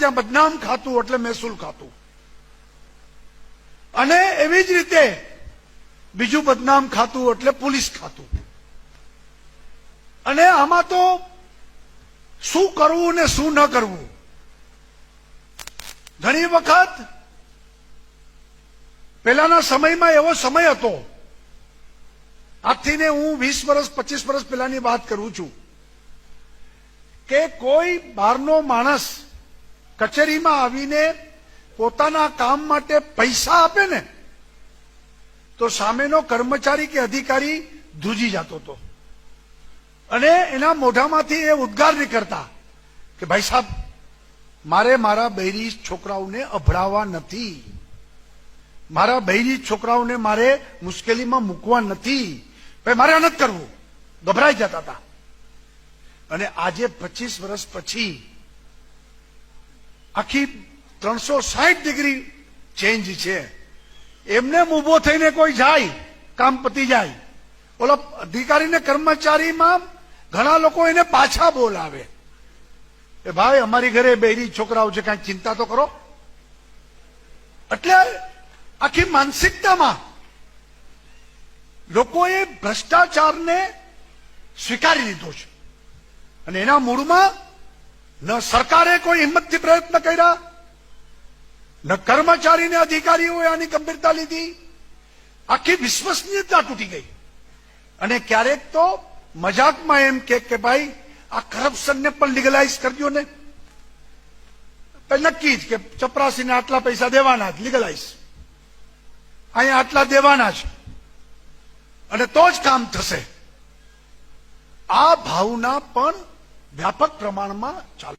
ત્યાં બદનામ ખાતું એટલે મહેસૂલ ખાતું, અને એવી જ રીતે બીજું બદનામ ખાતું એટલે પોલીસ ખાતું. અને આમાં તો શું કરવું ને શું ન કરવું. ઘણી વખત પહેલાના સમયમાં એવો સમય હતો, આજથી ને હું 20 વર્ષ 25 વર્ષ પહેલાની વાત કરું છું, કે કોઈ બહારનો માણસ કચેરીમાં આવીને પોતાના કામ માટે પૈસા આપે ને તો સામેનો કર્મચારી કે અધિકારી ધ્રુજી જતો હતો, અને એના મોઢામાંથી એ ઉદ્ગાર નીકળતા કે ભાઈ સાહેબ, મારે મારા બૈરી છોકરાઓને અભડાવવા નથી, મારા બૈરી છોકરાઓને મારે મુશ્કેલીમાં મૂકવા નથી, ભાઈ મારે નથી કરવું. ગભરાઈ જતા હતા. અને આજે 25 વર્ષ પછી આખી 360 ડિગ્રી ચેન્જ છે. એમને ઉભો થઈને કોઈ જાય, કામ પતી જાય. ઓલા અધિકારી ને કર્મચારીમાં ઘણા લોકો એને પાછા બોલાવે કે ભાઈ અમારી ઘરે બૈરી છોકરાઓ છે, કઈ ચિંતા તો કરો. એટલે આખી માનસિકતામાં લોકોએ ભ્રષ્ટાચારને સ્વીકારી લીધો છે, અને એના મૂળમાં ન સરકારે કોઈ હિંમતથી પ્રયત્ન કર્યા, ન કર્મચારીને અધિકારીઓએ આની ગંભીરતા લીધી. આખી વિશ્વસનીયતા તૂટી ગઈ. અને ક્યારેક તો મજાકમાં એમ કે ભાઈ આ કરપ્શનને પણ લીગલાઇઝ કરજો ને. નક્કી જ કે ચપરાસીને આટલા પૈસા દેવાના જ, લીગલાઇઝ. અહીંયા આટલા દેવાના છે અને તો જ કામ થશે. આ ભાવના પણ વ્યાપક પ્રમાણમાં ચાલુ.